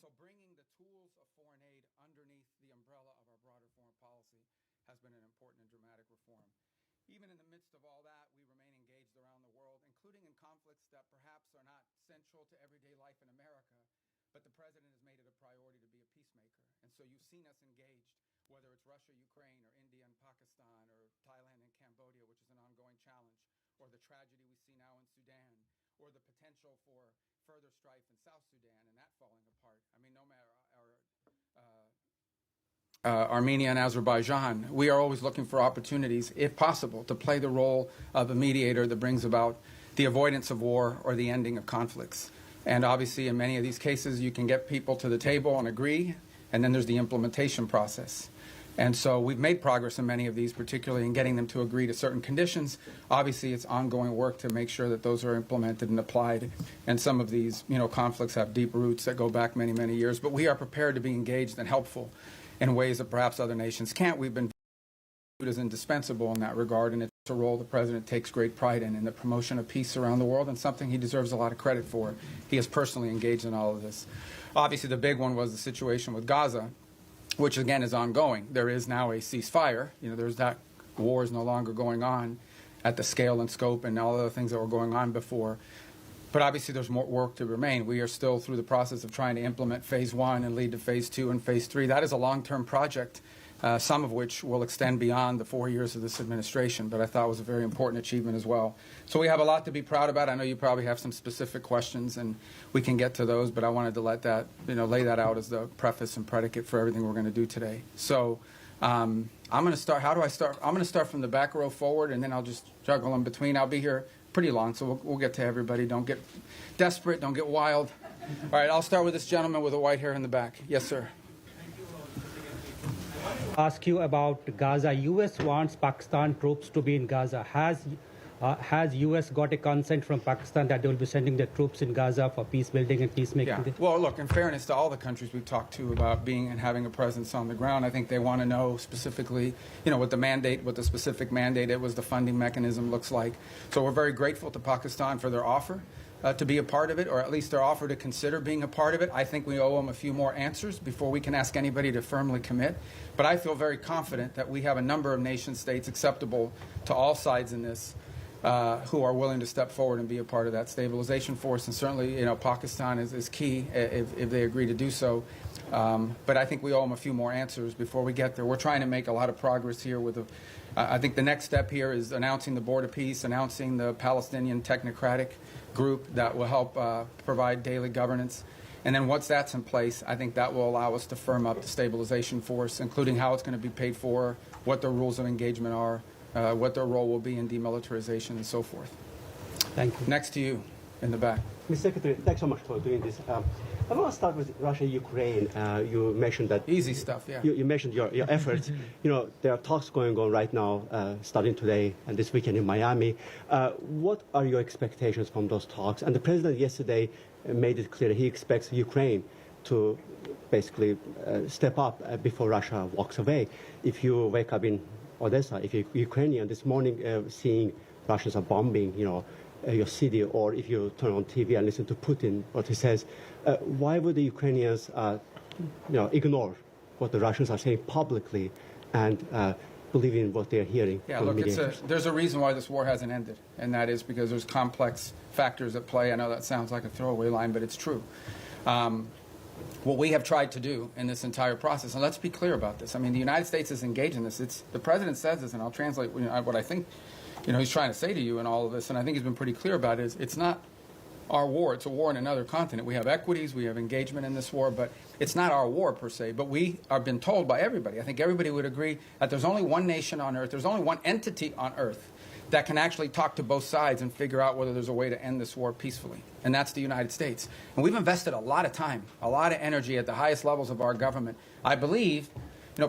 so bringing the tools of foreign aid underneath the umbrella of our broader foreign policy has been an important and dramatic reform. Even in the midst of all that, we remain engaged around the world, including in conflicts that perhaps are not central to everyday life in America, but the president has made it a priority to be a peacemaker. And so you've seen us engaged, whether it's Russia, Ukraine, or India and Pakistan, or Thailand and Cambodia, which is an ongoing challenge, or the tragedy we see now in Sudan, or the potential for further strife in South Sudan and that falling apart. I mean, no matter Armenia and Azerbaijan, we are always looking for opportunities, if possible, to play the role of a mediator that brings about the avoidance of war or the ending of conflicts. And obviously, in many of these cases, you can get people to the table and agree, and then there's the implementation process. And so we've made progress in many of these, particularly in getting them to agree to certain conditions. Obviously, it's ongoing work to make sure that those are implemented and applied. And some of these, conflicts have deep roots that go back many, many years. But we are prepared to be engaged and helpful in ways that perhaps other nations can't. We've been viewed as indispensable in that regard, and it's a role the president takes great pride in the promotion of peace around the world, and something he deserves a lot of credit for. He is personally engaged in all of this. Obviously, the big one was the situation with Gaza, which again is ongoing. There is now a ceasefire. There's that war is no longer going on at the scale and scope and all the things that were going on before. But obviously there's more work to remain. We are still through the process of trying to implement phase 1 and lead to phase 2 and phase 3. That is a long-term project, some of which will extend beyond the 4 years of this administration, but I thought was a very important achievement as well. So we have a lot to be proud about. I know you probably have some specific questions, and we can get to those, but I wanted to let that, lay that out as the preface and predicate for everything we're going to do today. So I'm going to start. How do I start? I'm going to start from the back row forward, and then I'll just juggle in between. I'll be here pretty long, so we'll get to everybody. Don't get desperate. Don't get wild. All right, I'll start with this gentleman with the white hair in the back. Yes, sir. Ask you about Gaza. U.S. wants Pakistan troops to be in Gaza. Has U.S. got a consent from Pakistan that they will be sending their troops in Gaza for peace building and peacemaking? Yeah. Well, look, in fairness to all the countries we've talked to about being and having a presence on the ground, I think they want to know specifically, what the specific mandate it was, the funding mechanism looks like. So we're very grateful to Pakistan for their offer to be a part of it, or at least their offer to consider being a part of it. I think we owe them a few more answers before we can ask anybody to firmly commit. But I feel very confident that we have a number of nation states acceptable to all sides in this who are willing to step forward and be a part of that stabilization force. And certainly, Pakistan is key if they agree to do so. But I think we owe them a few more answers before we get there. We're trying to make a lot of progress here with I think the next step here is announcing the Board of Peace, announcing the Palestinian Technocratic Group that will help provide daily governance. And then once that's in place, I think that will allow us to firm up the stabilization force, including how it's going to be paid for, what the rules of engagement are, what their role will be in demilitarization, and so forth. Thank you. Next to you in the back. Mr. Secretary, thanks so much for doing this. I want to start with Russia-Ukraine. You mentioned that... Easy stuff, yeah. You mentioned your efforts. There are talks going on right now, starting today and this weekend in Miami. What are your expectations from those talks? And the president yesterday made it clear he expects Ukraine to basically step up before Russia walks away. If you wake up in Odessa, if you're Ukrainian this morning seeing Russians are bombing, your city, or if you turn on TV and listen to Putin, what he says, why would the Ukrainians, ignore what the Russians are saying publicly and believe in what they're hearing? Yeah, look, there's a reason why this war hasn't ended, and that is because there's complex factors at play. I know that sounds like a throwaway line, but it's true. What we have tried to do in this entire process, and let's be clear about this. I mean, the United States is engaged in this. The president says this, and I'll translate what I think he's trying to say to you in all of this, and I think he's been pretty clear about it. It's not our war. It's a war in another continent. We have equities. We have engagement in this war, but it's not our war per se. But we are been told by everybody, I think everybody would agree, that there's only one nation on earth, there's only one entity on earth that can actually talk to both sides and figure out whether there's a way to end this war peacefully, and that's the United States. And we've invested a lot of time, a lot of energy at the highest levels of our government. I believe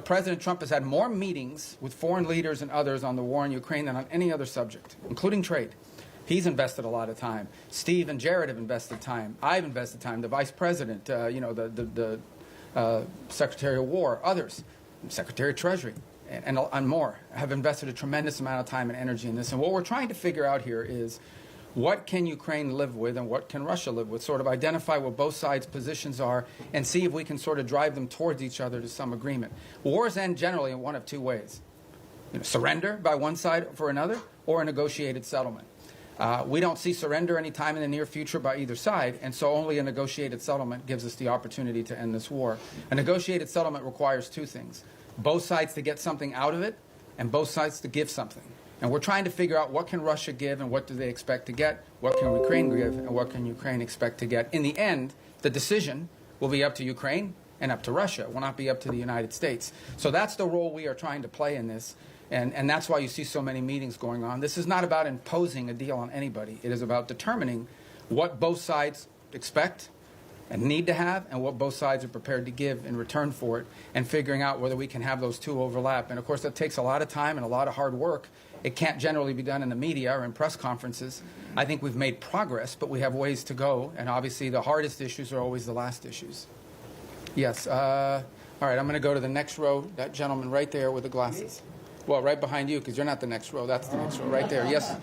President Trump has had more meetings with foreign leaders and others on the war in Ukraine than on any other subject, including trade. He's invested a lot of time. Steve and Jared have invested time. I've invested time. The Vice President, the Secretary of War, others, Secretary of Treasury, and more have invested a tremendous amount of time and energy in this. And what we're trying to figure out here is what can Ukraine live with and what can Russia live with, sort of identify what both sides' positions are and see if we can sort of drive them towards each other to some agreement. Wars end generally in one of two ways. Surrender by one side for another, or a negotiated settlement. We don't see surrender any time in the near future by either side, and so only a negotiated settlement gives us the opportunity to end this war. A negotiated settlement requires two things: both sides to get something out of it, and both sides to give something. And we're trying to figure out what can Russia give and what do they expect to get, what can Ukraine give and what can Ukraine expect to get. In the end, the decision will be up to Ukraine and up to Russia. It will not be up to the United States. So that's the role we are trying to play in this. And that's why you see so many meetings going on. This is not about imposing a deal on anybody. It is about determining what both sides expect and need to have and what both sides are prepared to give in return for it, and figuring out whether we can have those two overlap. And, of course, that takes a lot of time and a lot of hard work. It can't generally be done in the media or in press conferences. I think we've made progress, but we have ways to go. And, obviously, the hardest issues are always the last issues. Yes. All right, I'm going to go to the next row, that gentleman right there with the glasses. Well, right behind you, because you're not the next row. That's the next row, right there. Yes.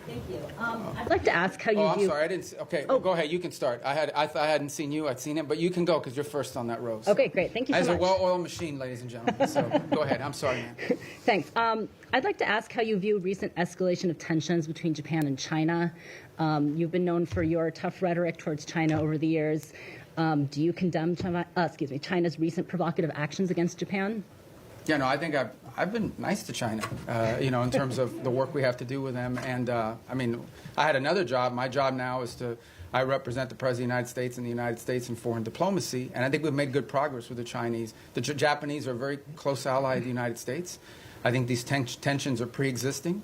Thank you. I'd like to ask how you I'm view... sorry, I didn't see, okay, go ahead, you can start. I hadn't seen you, I'd seen him, but you can go, because you're first on that row. So. Okay, great. Thank you so much. As a well-oiled machine, ladies and gentlemen, so go ahead. I'm sorry, man. Thanks. I'd like to ask how you view recent escalation of tensions between Japan and China. You've been known for your tough rhetoric towards China over the years. Do you condemn China's recent provocative actions against Japan? Yeah, no, I think I've been nice to China, in terms of the work we have to do with them. And, I had another job. My job now is I represent the President of the United States and the United States in foreign diplomacy, and I think we've made good progress with the Chinese. The Japanese are a very close ally of the United States. I think these tensions are pre-existing.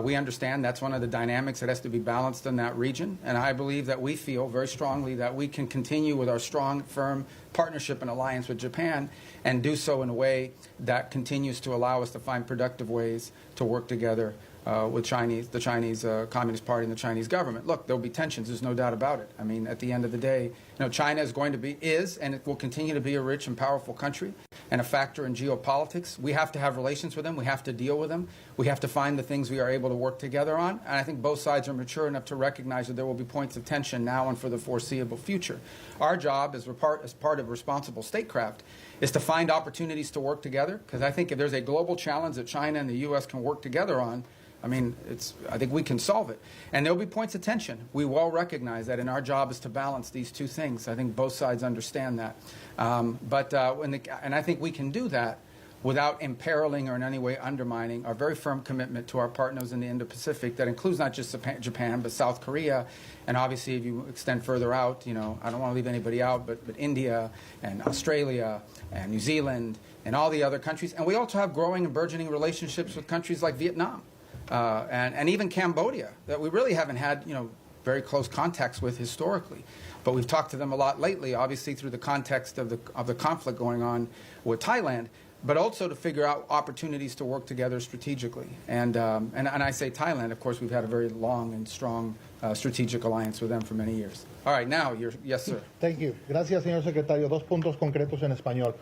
We understand that's one of the dynamics that has to be balanced in that region, and I believe that we feel very strongly that we can continue with our strong, firm partnership and alliance with Japan and do so in a way that continues to allow us to find productive ways to work together with the Chinese Communist Party and the Chinese government. Look, there'll be tensions, there's no doubt about it. I mean, at the end of the day, China is and it will continue to be a rich and powerful country and a factor in geopolitics. We have to have relations with them. We have to deal with them. We have to find the things we are able to work together on. And I think both sides are mature enough to recognize that there will be points of tension now and for the foreseeable future. Our job as part of responsible statecraft is to find opportunities to work together, because I think if there's a global challenge that China and the U.S. can work together on, I think we can solve it. And there'll be points of tension. We well recognize that, and our job is to balance these two things. I think both sides understand that. And I think we can do that without imperiling or in any way undermining our very firm commitment to our partners in the Indo-Pacific. That includes not just Japan, but South Korea. And obviously, if you extend further out, I don't want to leave anybody out, but India and Australia and New Zealand and all the other countries. And we also have growing and burgeoning relationships with countries like Vietnam. And even Cambodia, that we really haven't had, very close contacts with historically. But we've talked to them a lot lately, obviously through the context of the conflict going on with Thailand, but also to figure out opportunities to work together strategically. And I say Thailand, of course, we've had a very long and strong strategic alliance with them for many years. All right, now, yes, sir. Thank you. Gracias, señor secretario. Dos puntos concretos en español.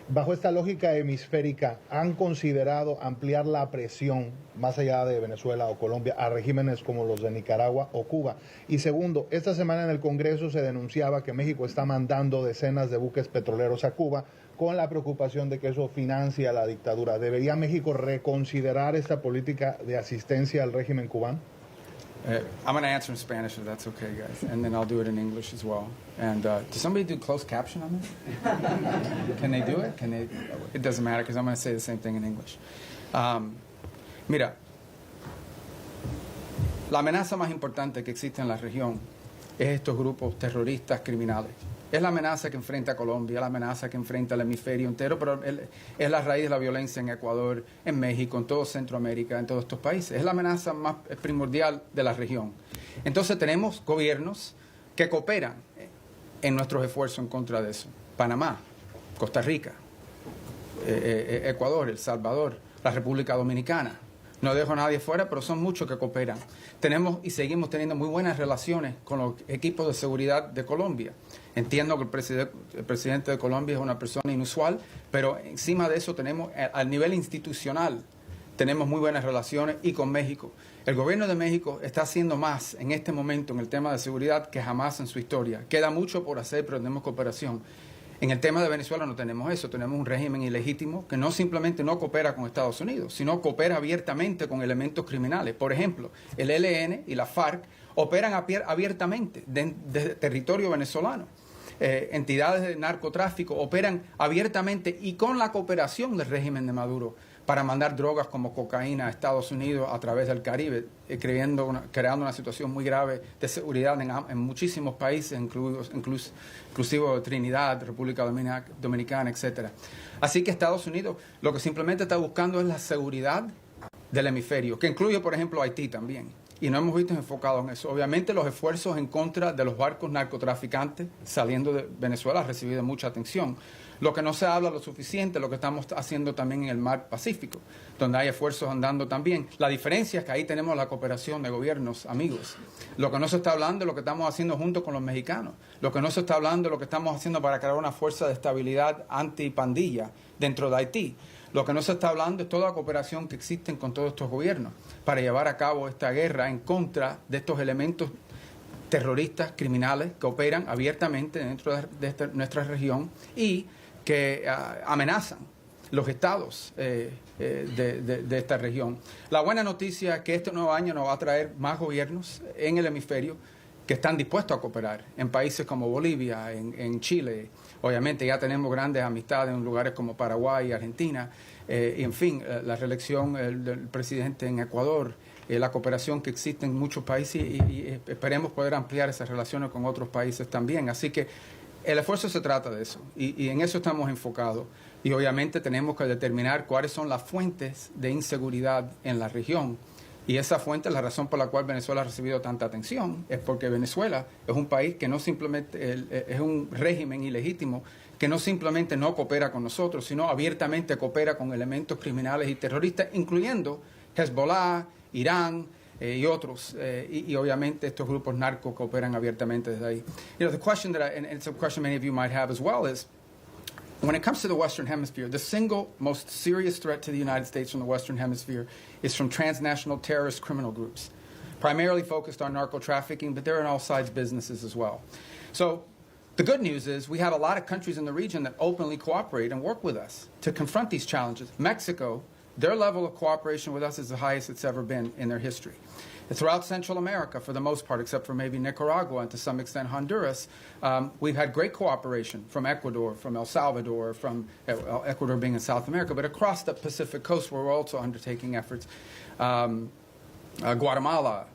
Bajo esta lógica hemisférica, ¿han considerado ampliar la presión más allá de Venezuela o Colombia a regímenes como los de Nicaragua o Cuba? Y segundo, esta semana en el Congreso se denunciaba que México está mandando decenas de buques petroleros a Cuba con la preocupación de que eso financia la dictadura. ¿Debería México reconsiderar esta política de asistencia al régimen cubano? I'm going to answer in Spanish if that's okay, guys, and then I'll do it in English as well. And does somebody do closed caption on this? Can they do it? It doesn't matter, because I'm going to say the same thing in English. Mira, la amenaza más importante que existe en la región es estos grupos terroristas criminales. Es la amenaza que enfrenta Colombia, la amenaza que enfrenta el hemisferio entero, pero es la raíz de la violencia en Ecuador, en México, en todo Centroamérica, en todos estos países. Es la amenaza más primordial de la región. Entonces tenemos gobiernos que cooperan en nuestros esfuerzos en contra de eso. Panamá, Costa Rica, Ecuador, El Salvador, la República Dominicana. No dejo a nadie fuera, pero son muchos que cooperan. Tenemos y seguimos teniendo muy buenas relaciones con los equipos de seguridad de Colombia. Entiendo que el presidente de Colombia es una persona inusual, pero encima de eso tenemos, al nivel institucional, tenemos muy buenas relaciones, y con México. El gobierno de México está haciendo más en este momento en el tema de seguridad que jamás en su historia. Queda mucho por hacer, pero tenemos cooperación. En el tema de Venezuela no tenemos eso, tenemos un régimen ilegítimo que no simplemente no coopera con Estados Unidos, sino coopera abiertamente con elementos criminales. Por ejemplo, el ELN y la FARC operan abiertamente desde territorio venezolano. Entidades de narcotráfico operan abiertamente y con la cooperación del régimen de Maduro para mandar drogas como cocaína a Estados Unidos a través del Caribe, creando una situación muy grave de seguridad en muchísimos países, inclusive Trinidad, República Dominicana, etc. Así que Estados Unidos lo que simplemente está buscando es la seguridad del hemisferio, que incluye, por ejemplo, Haití también. Y no hemos visto enfocado en eso. Obviamente los esfuerzos en contra de los barcos narcotraficantes saliendo de Venezuela han recibido mucha atención. Lo que no se habla lo suficiente, lo que estamos haciendo también en el mar Pacífico, donde hay esfuerzos andando también. La diferencia es que ahí tenemos la cooperación de gobiernos amigos. Lo que no se está hablando es lo que estamos haciendo junto con los mexicanos. Lo que no se está hablando es lo que estamos haciendo para crear una fuerza de estabilidad antipandilla dentro de Haití. Lo que no se está hablando es toda la cooperación que existe con todos estos gobiernos para llevar a cabo esta guerra en contra de estos elementos terroristas, criminales, que operan abiertamente dentro de nuestra región y que amenazan los estados de esta región. La buena noticia es que este nuevo año nos va a traer más gobiernos en el hemisferio que están dispuestos a cooperar en países como Bolivia, en Chile. Obviamente ya tenemos grandes amistades en lugares como Paraguay y Argentina. Y en fin, la reelección del presidente en Ecuador, la cooperación que existe en muchos países y esperemos poder ampliar esas relaciones con otros países también. Así que el esfuerzo se trata de eso y en eso estamos enfocados. Y obviamente tenemos que determinar cuáles son las fuentes de inseguridad en la región. Y esa fuente, la razón por la cual Venezuela ha recibido tanta atención, es porque Venezuela es un país que no simplemente, es un régimen ilegítimo que no simplemente no coopera con nosotros, sino abiertamente coopera con elementos criminales y terroristas, incluyendo Hezbollah, Irán y otros. Y obviamente estos grupos narcos cooperan abiertamente desde ahí. You know, the question and it's a question many of you might have as well, is when it comes to the Western Hemisphere, the single most serious threat to the United States from the Western Hemisphere is from transnational terrorist criminal groups, primarily focused on narco-trafficking, but they're in all sides businesses as well. So the good news is we have a lot of countries in the region that openly cooperate and work with us to confront these challenges. Mexico, their level of cooperation with us is the highest it's ever been in their history. Throughout Central America, for the most part, except for maybe Nicaragua and to some extent Honduras, we've had great cooperation from Ecuador, from El Salvador, from Ecuador being in South America, but across the Pacific coast where we're also undertaking efforts. Guatemala,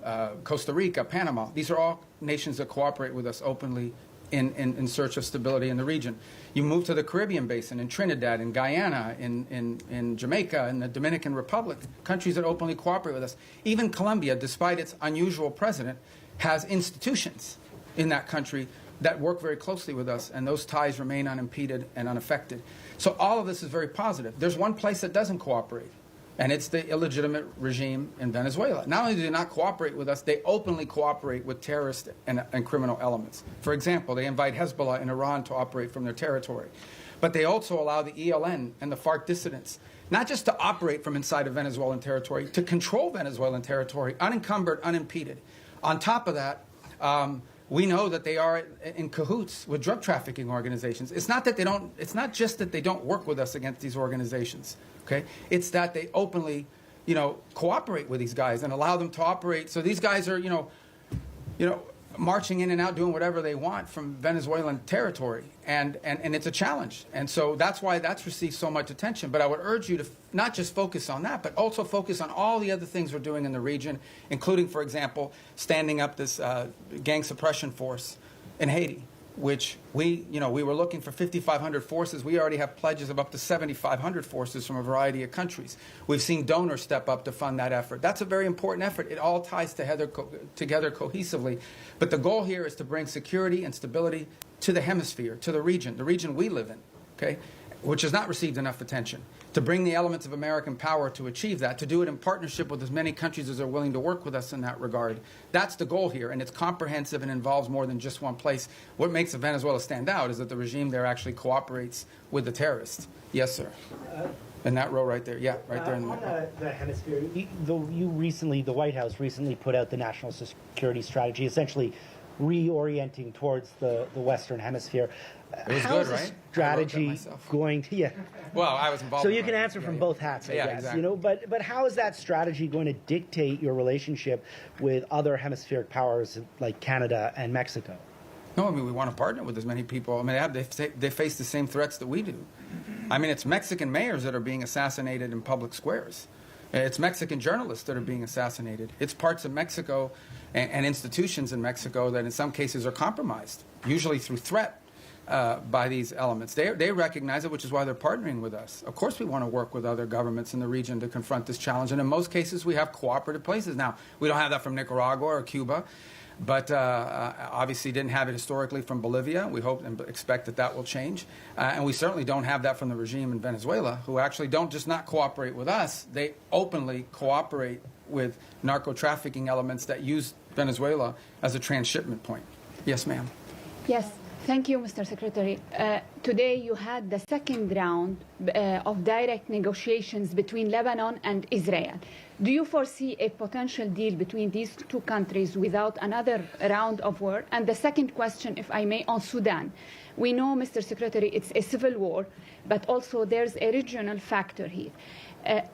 Costa Rica, Panama, these are all nations that cooperate with us openly in search of stability in the region. You move to the Caribbean basin, in Trinidad, in Guyana, in Jamaica, in the Dominican Republic, countries that openly cooperate with us. Even Colombia, despite its unusual president, has institutions in that country that work very closely with us, and those ties remain unimpeded and unaffected. So all of this is very positive. There's one place that doesn't cooperate, and it's the illegitimate regime in Venezuela. Not only do they not cooperate with us, they openly cooperate with terrorist and criminal elements. For example, they invite Hezbollah and Iran to operate from their territory. But they also allow the ELN and the FARC dissidents not just to operate from inside of Venezuelan territory, to control Venezuelan territory, unencumbered, unimpeded. On top of that, we know that they are in cahoots with drug trafficking organizations. It's not just that they don't work with us against these organizations. Okay? It's that they openly, cooperate with these guys and allow them to operate. So these guys are, marching in and out, doing whatever they want from Venezuelan territory, and it's a challenge. And so that's why that's received so much attention. But I would urge you to not just focus on that, but also focus on all the other things we're doing in the region, including, for example, standing up this gang suppression force in Haiti, which we were looking for 5,500 forces. We already have pledges of up to 7,500 forces from a variety of countries. We've seen donors step up to fund that effort. That's a very important effort. It all ties together cohesively. But the goal here is to bring security and stability to the hemisphere, to the region we live in, okay, which has not received enough attention. To bring the elements of American power to achieve that, to do it in partnership with as many countries as are willing to work with us in that regard. That's the goal here, and it's comprehensive and involves more than just one place. What makes Venezuela stand out is that the regime there actually cooperates with the terrorists. Yes, sir. In that row right there. Yeah, right there in the On middle. the hemisphere, the White House recently put out the national security strategy, essentially reorienting towards the Western Hemisphere. It was How good, is right? this I wrote that strategy myself. going to? Yeah. Well, I was involved. So in you can writing it. answer from Yeah, both hats, I yeah, guess. exactly. You know, but how is that strategy going to dictate your relationship with other hemispheric powers like Canada and Mexico? No, I mean, we want to partner with as many people. I mean, they face the same threats that we do. I mean, it's Mexican mayors that are being assassinated in public squares. It's Mexican journalists that are being assassinated. It's parts of Mexico and institutions in Mexico that in some cases are compromised, usually through threat by these elements. They recognize it, which is why they're partnering with us. Of course we want to work with other governments in the region to confront this challenge, and in most cases we have cooperative places. Now, we don't have that from Nicaragua or Cuba, but obviously didn't have it historically from Bolivia. We hope and expect that that will change. And we certainly don't have that from the regime in Venezuela, who actually don't just not cooperate with us, they openly cooperate with narco-trafficking elements that use Venezuela as a transshipment point. Yes, ma'am. Yes. Thank you, Mr. Secretary. Today you had the second round of direct negotiations between Lebanon and Israel. Do you foresee a potential deal between these two countries without another round of war? And the second question, if I may, on Sudan. We know, Mr. Secretary, it's a civil war, but also there's a regional factor here.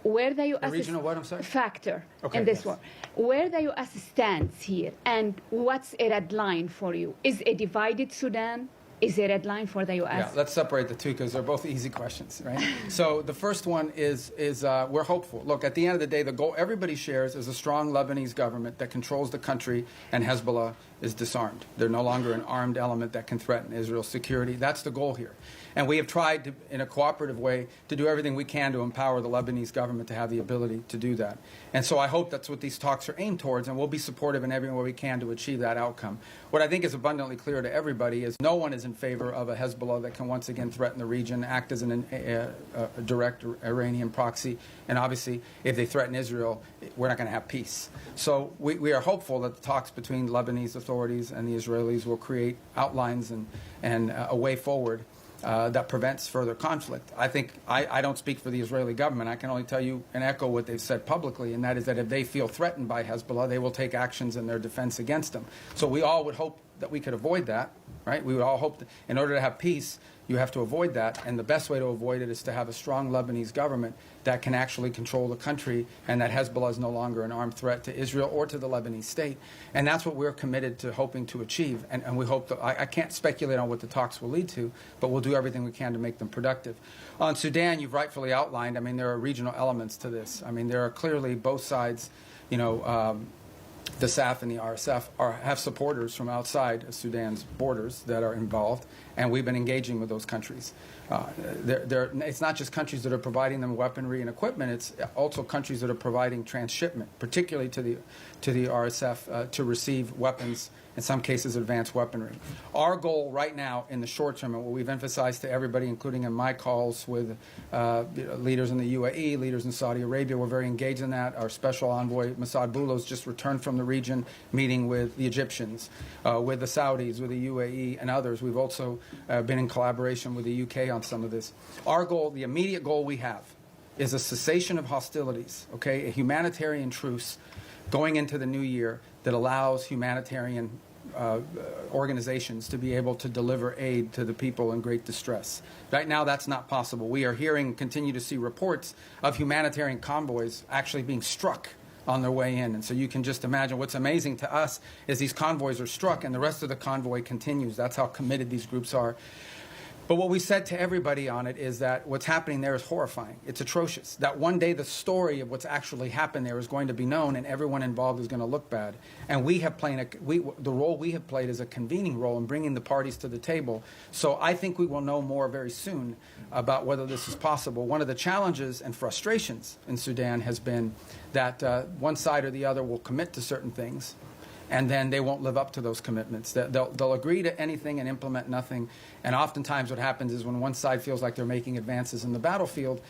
Where the U.S. regional what, I'm sorry? Factor Okay, in this yes. war. Where the U.S. stands here, and what's a red line for you? Is a divided Sudan is a red line for the U.S.? Yeah, let's separate the two because they're both easy questions, right? So the first one is we're hopeful. Look, at the end of the day, the goal everybody shares is a strong Lebanese government that controls the country, and Hezbollah is disarmed. They're no longer an armed element that can threaten Israel's security. That's the goal here. And we have tried to, in a cooperative way, to do everything we can to empower the Lebanese government to have the ability to do that. And so I hope that's what these talks are aimed towards, and we'll be supportive in every way we can to achieve that outcome. What I think is abundantly clear to everybody is no one is in favor of a Hezbollah that can once again threaten the region, act as a direct Iranian proxy, and obviously if they threaten Israel, we're not going to have peace. So we are hopeful that the talks between Lebanese authorities and the Israelis will create outlines and a way forward that prevents further conflict. I think I don't speak for the Israeli government. I can only tell you and echo what they've said publicly, and that is that if they feel threatened by Hezbollah, they will take actions in their defense against them. So we all would hope that we could avoid that, right? We would all hope that in order to have peace, you have to avoid that, and the best way to avoid it is to have a strong Lebanese government that can actually control the country, and that Hezbollah is no longer an armed threat to Israel or to the Lebanese state. And that's what we're committed to hoping to achieve, and we hope that, I can't speculate on what the talks will lead to, but we'll do everything we can to make them productive. On Sudan, you've rightfully outlined, I mean, there are regional elements to this. I mean, there are clearly both sides, you know, the SAF and the RSF have supporters from outside of Sudan's borders that are involved, and we've been engaging with those countries. It's not just countries that are providing them weaponry and equipment, it's also countries that are providing transshipment, particularly to the RSF to receive weapons, in some cases advanced weaponry. Our goal right now in the short term, and what we've emphasized to everybody, including in my calls with leaders in the UAE, leaders in Saudi Arabia, we're very engaged in that. Our special envoy, Mossad Boulos, just returned from the region, meeting with the Egyptians, with the Saudis, with the UAE, and others. We've also been in collaboration with the UK on some of this. Our goal, the immediate goal we have, is a cessation of hostilities, okay, a humanitarian truce going into the new year that allows humanitarian organizations to be able to deliver aid to the people in great distress. Right now, that's not possible. We are hearing, continue to see reports of humanitarian convoys actually being struck on their way in. And so you can just imagine what's amazing to us is these convoys are struck and the rest of the convoy continues. That's how committed these groups are. But what we said to everybody on it is that what's happening there is horrifying. It's atrocious. That one day the story of what's actually happened there is going to be known and everyone involved is going to look bad. And we have played the role we have played is a convening role in bringing the parties to the table. So I think we will know more very soon about whether this is possible. One of the challenges and frustrations in Sudan has been that one side or the other will commit to certain things, and then they won't live up to those commitments. They'll agree to anything and implement nothing. And oftentimes what happens is when one side feels like they're making advances in the battlefield,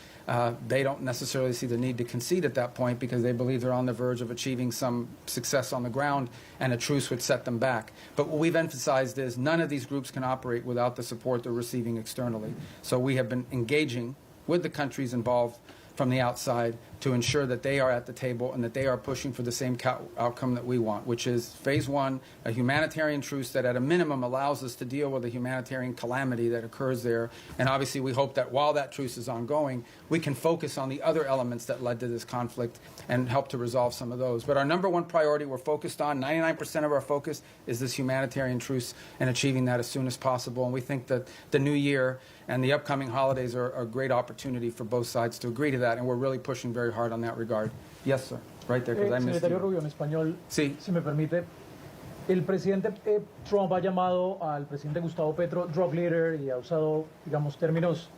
they don't necessarily see the need to concede at that point because they believe they're on the verge of achieving some success on the ground, and a truce would set them back. But what we've emphasized is none of these groups can operate without the support they're receiving externally. So we have been engaging with the countries involved from the outside to ensure that they are at the table and that they are pushing for the same outcome that we want, which is phase one, a humanitarian truce that at a minimum allows us to deal with the humanitarian calamity that occurs there. And obviously we hope that while that truce is ongoing, we can focus on the other elements that led to this conflict and help to resolve some of those. But our number one priority we're focused on, 99% of our focus is this humanitarian truce and achieving that as soon as possible. And we think that the new year and the upcoming holidays are a great opportunity for both sides to agree to that, and we're really pushing very hard on that regard. Yes, sir. Right there, because I missed Secretario you. Rubio, en español, Sí. si me permite, el presidente Trump ha llamado al presidente Gustavo Petro drug leader y ha usado, digamos, términos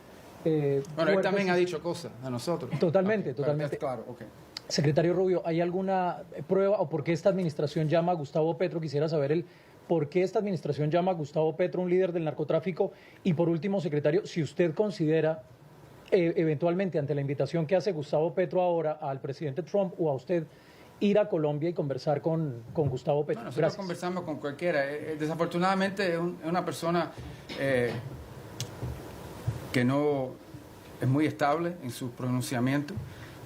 Bueno, él fuertes. también ha dicho cosas a nosotros. Totalmente, Okay, totalmente. Claro, ok. Secretario Rubio, ¿hay alguna prueba o por qué esta administración llama a Gustavo Petro? Quisiera saber por qué esta administración llama a Gustavo Petro un líder del narcotráfico. Y por último, secretario, si usted considera eventualmente ante la invitación que hace Gustavo Petro ahora al presidente Trump o a usted ir a Colombia y conversar con Gustavo Petro. Bueno, nosotros Gracias. conversamos con cualquiera. Desafortunadamente es una persona que no es muy estable en su pronunciamiento,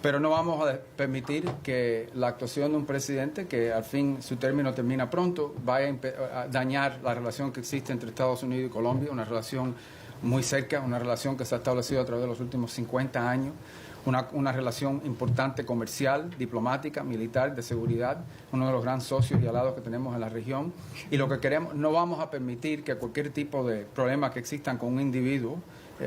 pero no vamos a permitir que la actuación de un presidente que al fin su término termina pronto vaya a dañar la relación que existe entre Estados Unidos y Colombia, una relación muy cerca, una relación que se ha establecido a través de los últimos 50 años, una relación importante comercial, diplomática, militar, de seguridad, uno de los grandes socios y aliados que tenemos en la región. Y lo que queremos, no vamos a permitir que cualquier tipo de problema que existan con un individuo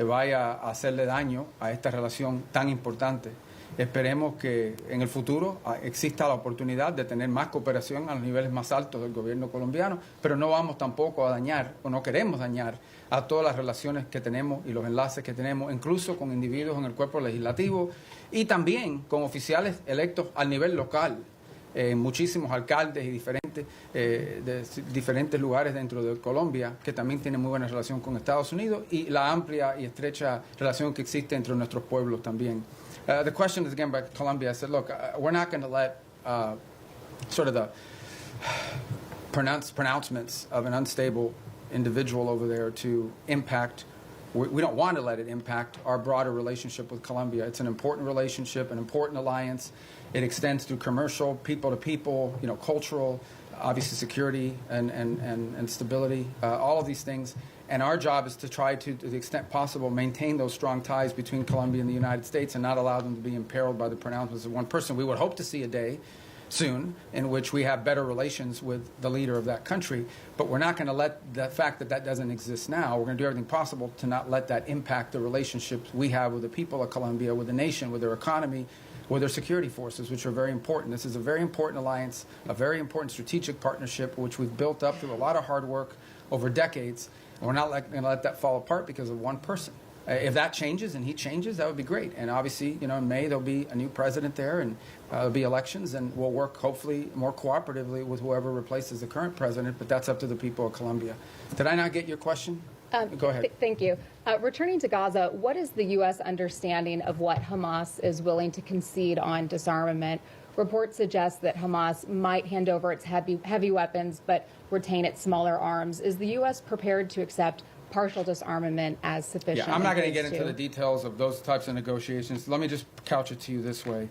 vaya a hacerle daño a esta relación tan importante. Esperemos que en el futuro exista la oportunidad de tener más cooperación a los niveles más altos del gobierno colombiano, pero no vamos tampoco a dañar, o no queremos dañar, a todas las relaciones que tenemos y los enlaces que tenemos, incluso con individuos en el cuerpo legislativo y también con oficiales electos al nivel local, muchísimos alcaldes y diferentes lugares dentro de Colombia que también tienen muy buena relación con Estados Unidos y la amplia y estrecha relación que existe entre nuestros pueblos también. The question is again by Colombia. I said, look, we're not going to let sort of the pronouncements of an unstable individual over there to impact. We don't want to let it impact our broader relationship with Colombia. It's an important relationship, an important alliance. It extends through commercial, people to people, cultural, obviously security and stability, all of these things. And our job is to try to the extent possible, maintain those strong ties between Colombia and the United States and not allow them to be imperiled by the pronouncements of one person. We would hope to see a day soon in which we have better relations with the leader of that country, but we're not going to let the fact that doesn't exist now, we're going to do everything possible to not let that impact the relationships we have with the people of Colombia, with the nation, with their economy, with their security forces, which are very important. This is a very important alliance, a very important strategic partnership, which we've built up through a lot of hard work over decades. And we're not going to let that fall apart because of one person. If that changes and he changes, that would be great. And obviously, in May there'll be a new president there, and there'll be elections, and we'll work hopefully more cooperatively with whoever replaces the current president. But that's up to the people of Colombia. Did I not get your question? Go ahead. Thank you. Returning to Gaza, what is the U.S. understanding of what Hamas is willing to concede on disarmament? Reports suggest that Hamas might hand over its heavy weapons but retain its smaller arms. Is the U.S. prepared to accept partial disarmament as sufficient? Yeah, I'm not going to get into the details of those types of negotiations. Let me just couch it to you this way.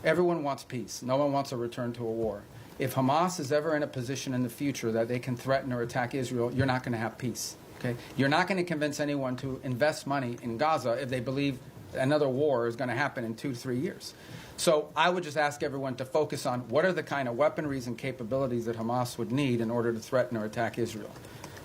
Everyone wants peace. No one wants a return to a war. If Hamas is ever in a position in the future that they can threaten or attack Israel, you're not going to have peace. Okay? You're not going to convince anyone to invest money in Gaza if they believe another war is going to happen in 2 to 3 years. So I would just ask everyone to focus on what are the kind of weaponries and capabilities that Hamas would need in order to threaten or attack Israel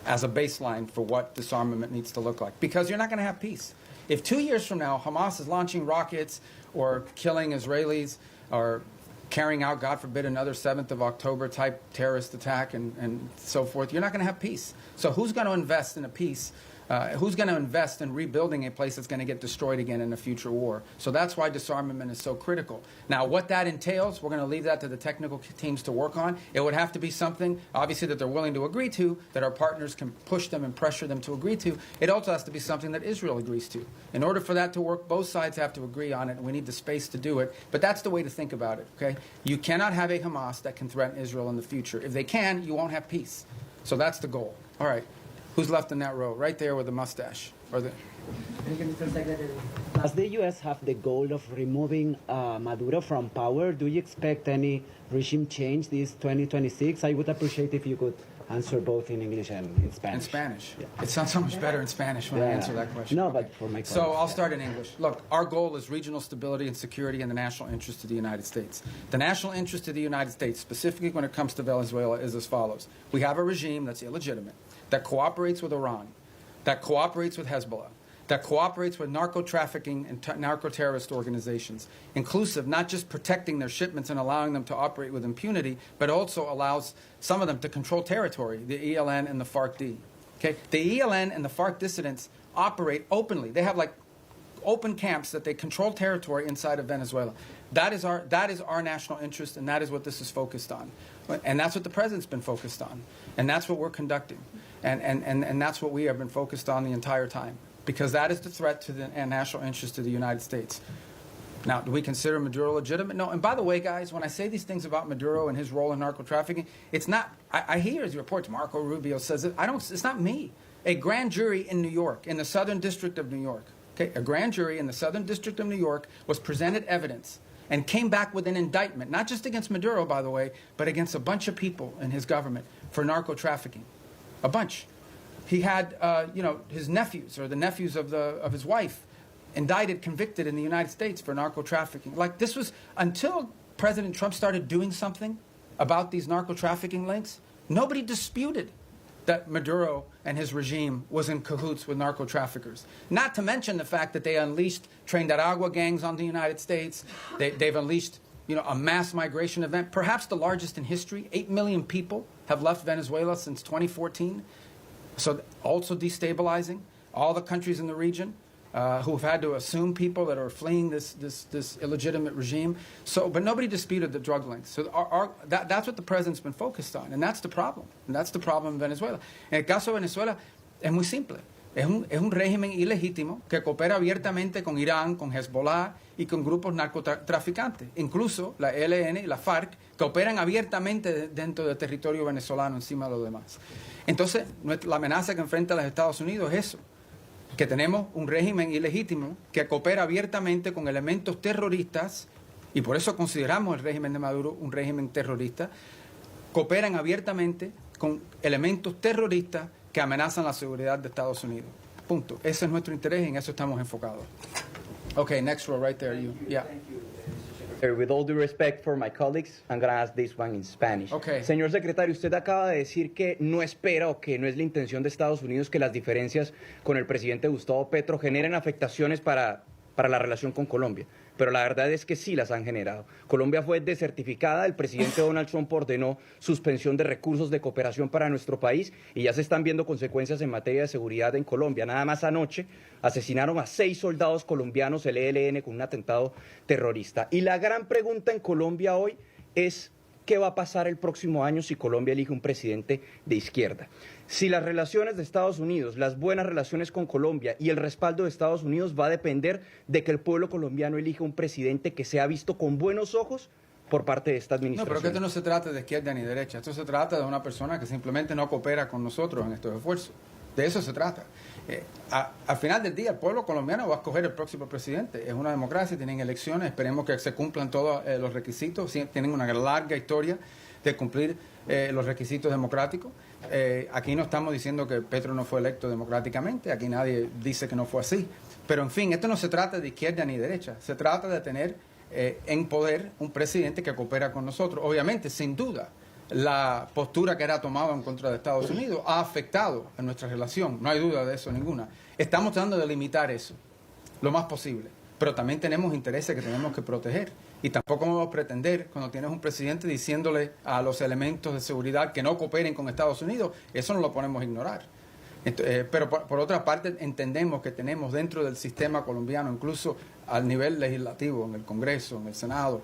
as a baseline for what disarmament needs to look like. Because you're not going to have peace. If 2 years from now Hamas is launching rockets or killing Israelis or carrying out, God forbid, another 7th of October type terrorist attack and so forth, you're not going to have peace. So who's going to invest in a peace? Who's going to invest in rebuilding a place that's going to get destroyed again in a future war? So that's why disarmament is so critical. Now, what that entails, we're going to leave that to the technical teams to work on. It would have to be something, obviously, that they're willing to agree to, that our partners can push them and pressure them to agree to. It also has to be something that Israel agrees to. In order for that to work, both sides have to agree on it, and we need the space to do it. But that's the way to think about it, okay? You cannot have a Hamas that can threaten Israel in the future. If they can, you won't have peace. So that's the goal. All right. Who's left in that row? Right there with the mustache. Does the U.S. have the goal of removing Maduro from power? Do you expect any regime change this 2026? I would appreciate if you could answer both in English and in Spanish. In Spanish. Yeah. It sounds so much better in Spanish when I answer that question. No, but for my colleagues. So I'll start in English. Look, our goal is regional stability and security in the national interest of the United States. The national interest of the United States, specifically when it comes to Venezuela, is as follows. We have a regime that's illegitimate, that cooperates with Iran, that cooperates with Hezbollah, that cooperates with narco-trafficking and narco-terrorist organizations, inclusive not just protecting their shipments and allowing them to operate with impunity, but also allows some of them to control territory, the ELN and the FARC-D. Okay? The ELN and the FARC dissidents operate openly. They have like open camps that they control territory inside of Venezuela. That is our national interest, and that is what this is focused on. And that's what the president's been focused on. And that's what we're conducting. And that's what we have been focused on the entire time. Because that is the threat to the national interest of the United States. Now, do we consider Maduro legitimate? No. And by the way, guys, when I say these things about Maduro and his role in narco-trafficking, it's not, I hear as reports, Marco Rubio says it, it's not me. A grand jury in New York, in the Southern District of New York, okay, a grand jury in the Southern District of New York was presented evidence and came back with an indictment, not just against Maduro, by the way, but against a bunch of people in his government for narco-trafficking. A bunch. He had, his nephews or the nephews of his wife indicted, convicted in the United States for narco-trafficking. Like this was, until President Trump started doing something about these narco-trafficking links, nobody disputed that Maduro and his regime was in cahoots with narco-traffickers. Not to mention the fact that they unleashed Trinidad gangs on the United States. They've unleashed, a mass migration event, perhaps the largest in history. 8 million people have left Venezuela since 2014. So also destabilizing all the countries in the region who have had to assume people that are fleeing this illegitimate regime. So, but nobody disputed the drug links. So that's what the president's been focused on, and that's the problem. And that's the problem in Venezuela. En el caso de Venezuela es muy simple. Es un régimen ilegítimo que coopera abiertamente con Irán, con Hezbollah y con grupos narcotraficantes. Incluso la ELN y la FARC que operan abiertamente dentro del territorio venezolano encima de los demás. Entonces, la amenaza que enfrenta los Estados Unidos es eso, que tenemos un régimen ilegítimo que coopera abiertamente con elementos terroristas, y por eso consideramos el régimen de Maduro un régimen terrorista, cooperan abiertamente con elementos terroristas que amenazan la seguridad de Estados Unidos. Punto. Ese es nuestro interés y en eso estamos enfocados. Okay, next row right there. You. Yeah. With all due respect for my colleagues, I'm going to ask this one in Spanish. Okay. Señor secretario, usted acaba de decir que no espera o que no es la intención de Estados Unidos que las diferencias con el presidente Gustavo Petro generen afectaciones para la relación con Colombia. Pero la verdad es que sí las han generado. Colombia fue desertificada, el presidente Donald Trump ordenó suspensión de recursos de cooperación para nuestro país y ya se están viendo consecuencias en materia de seguridad en Colombia. Nada más anoche asesinaron a 6 soldados colombianos el ELN con un atentado terrorista. Y la gran pregunta en Colombia hoy es ¿qué va a pasar el próximo año si Colombia elige un presidente de izquierda? Si las relaciones de Estados Unidos, las buenas relaciones con Colombia y el respaldo de Estados Unidos va a depender de que el pueblo colombiano elija un presidente que sea visto con buenos ojos por parte de esta administración. No, pero que esto no se trata de izquierda ni derecha. Esto se trata de una persona que simplemente no coopera con nosotros en estos esfuerzos. De eso se trata. Al final del día, el pueblo colombiano va a escoger el próximo presidente. Es una democracia, tienen elecciones, esperemos que se cumplan todos los requisitos. Tienen una larga historia de cumplir los requisitos democráticos. Aquí no estamos diciendo que Petro no fue electo democráticamente, aquí nadie dice que no fue así. Pero en fin, esto no se trata de izquierda ni derecha, se trata de tener en poder un presidente que coopera con nosotros. Obviamente, sin duda, la postura que era tomada en contra de Estados Unidos ha afectado a nuestra relación, no hay duda de eso ninguna. Estamos tratando de limitar eso lo más posible, pero también tenemos intereses que tenemos que proteger. Y tampoco vamos a pretender, cuando tienes un presidente diciéndole a los elementos de seguridad que no cooperen con Estados Unidos, eso no lo podemos ignorar. Pero por otra parte entendemos que tenemos dentro del sistema colombiano, incluso al nivel legislativo, en el Congreso, en el Senado,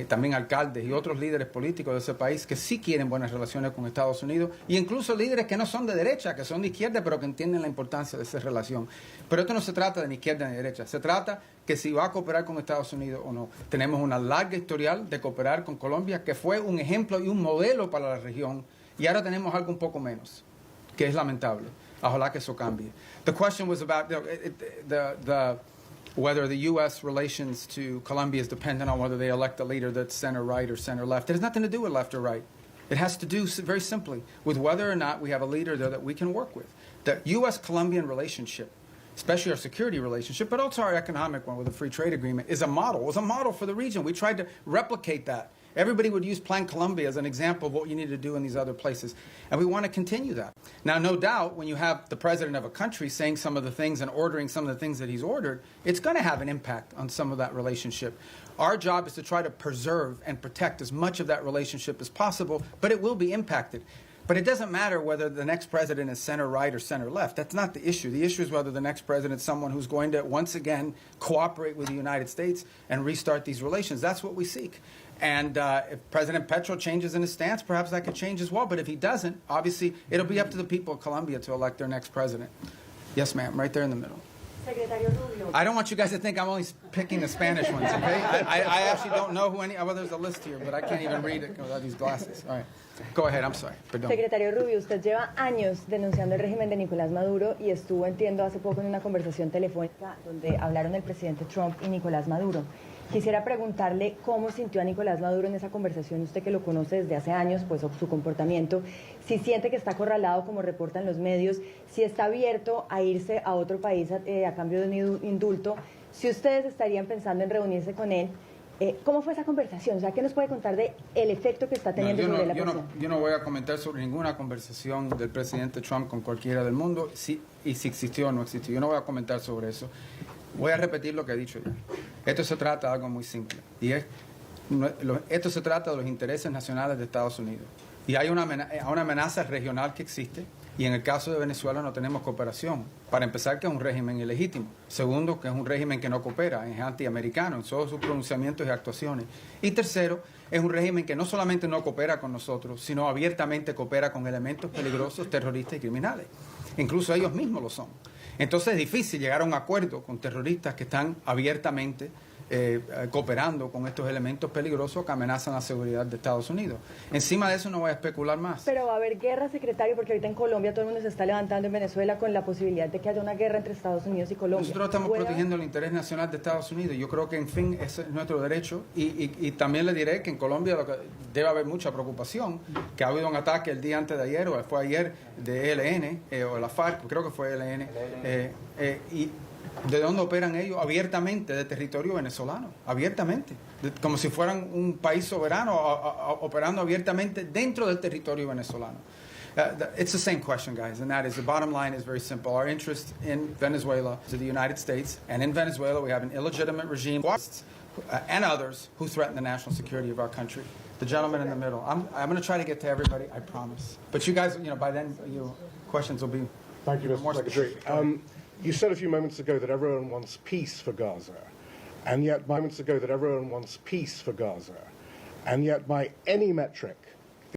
también alcaldes y otros líderes políticos de ese país que sí quieren buenas relaciones con Estados Unidos, y incluso líderes que no son de derecha, que son de izquierda, pero que entienden la importancia de esa relación. Pero esto no se trata de ni izquierda ni derecha, se trata que si va a cooperar con Estados Unidos o no. Tenemos una larga historial de cooperar con Colombia, que fue un ejemplo y un modelo para la región, y ahora tenemos algo un poco menos. que es lamentable. Ojalá que eso cambie. The question was about whether the U.S. relations to Colombia is dependent on whether they elect a leader that's center-right or center-left. It has nothing to do with left or right. It has to do very simply with whether or not we have a leader there that we can work with. The U.S.-Colombian relationship, especially our security relationship, but also our economic one with a free trade agreement, is a model. It was a model for the region. We tried to replicate that. Everybody would use Plan Colombia as an example of what you need to do in these other places. And we want to continue that. Now, no doubt, when you have the president of a country saying some of the things and ordering some of the things that he's ordered, it's going to have an impact on some of that relationship. Our job is to try to preserve and protect as much of that relationship as possible, but it will be impacted. But it doesn't matter whether the next president is center-right or center-left. That's not the issue. The issue is whether the next president is someone who's going to, once again, cooperate with the United States and restart these relations. That's what we seek. And if President Petro changes in his stance, perhaps that could change as well. But if he doesn't, obviously, it'll be up to the people of Colombia to elect their next president. Yes, ma'am, right there in the middle. Secretario Rubio. I don't want you guys to think I'm only picking the Spanish ones, okay? I actually don't know who any... Well, there's a list here, but I can't even read it without these glasses. All right. Go ahead, I'm sorry. Perdón. Secretario Rubio, usted lleva años denunciando el régimen de Nicolás Maduro y estuvo, entiendo, hace poco en una conversación telefónica donde hablaron el presidente Trump y Nicolás Maduro. Quisiera preguntarle cómo sintió a Nicolás Maduro en esa conversación, usted que lo conoce desde hace años, pues su comportamiento, si siente que está acorralado como reportan los medios, si está abierto a irse a otro país a cambio de un indulto, si ustedes estarían pensando en reunirse con él. ¿Cómo fue esa conversación? O sea, ¿qué nos puede contar de el efecto que está teniendo sobre la presión? Yo no voy a comentar sobre ninguna conversación del presidente Trump con cualquiera del mundo, y si existió o no existió. Yo no voy a comentar sobre eso. Voy a repetir lo que he dicho ya. Esto se trata de algo muy simple. Y esto se trata de los intereses nacionales de Estados Unidos. Y hay una amenaza regional que existe. Y en el caso de Venezuela no tenemos cooperación. Para empezar, que es un régimen ilegítimo. Segundo, que es un régimen que no coopera, es antiamericano en todos sus pronunciamientos y actuaciones. Y tercero, es un régimen que no solamente no coopera con nosotros, sino abiertamente coopera con elementos peligrosos, terroristas y criminales. Incluso ellos mismos lo son. Entonces es difícil llegar a un acuerdo con terroristas que están abiertamente cooperando con estos elementos peligrosos que amenazan la seguridad de Estados Unidos. Encima de eso no voy a especular más. Pero va a haber guerra, secretario, porque ahorita en Colombia todo el mundo se está levantando, en Venezuela, con la posibilidad de que haya una guerra entre Estados Unidos y Colombia. Nosotros estamos protegiendo el interés nacional de Estados Unidos. Yo creo que, en fin, ese es nuestro derecho. Y también le diré que en Colombia debe haber mucha preocupación, que ha habido un ataque el día antes de ayer, o fue ayer, de ELN, o la FARC, creo que fue ELN, y ¿de dónde operan ellos? Abiertamente, de territorio venezolano, abiertamente, como si fueran un país soberano, operando abiertamente dentro del territorio venezolano. It's the same question, guys, and that is, the bottom line is very simple. Our interest in Venezuela is the United States, and in Venezuela we have an illegitimate regime and others who threaten the national security of our country. The gentleman in the middle. I'm going to try to get to everybody, I promise. But you guys, by then, your questions will be... Thank you, Mr. Secretary. You said a few moments ago that everyone wants peace for Gaza, and yet moments ago that everyone wants peace for Gaza, and yet by any metric,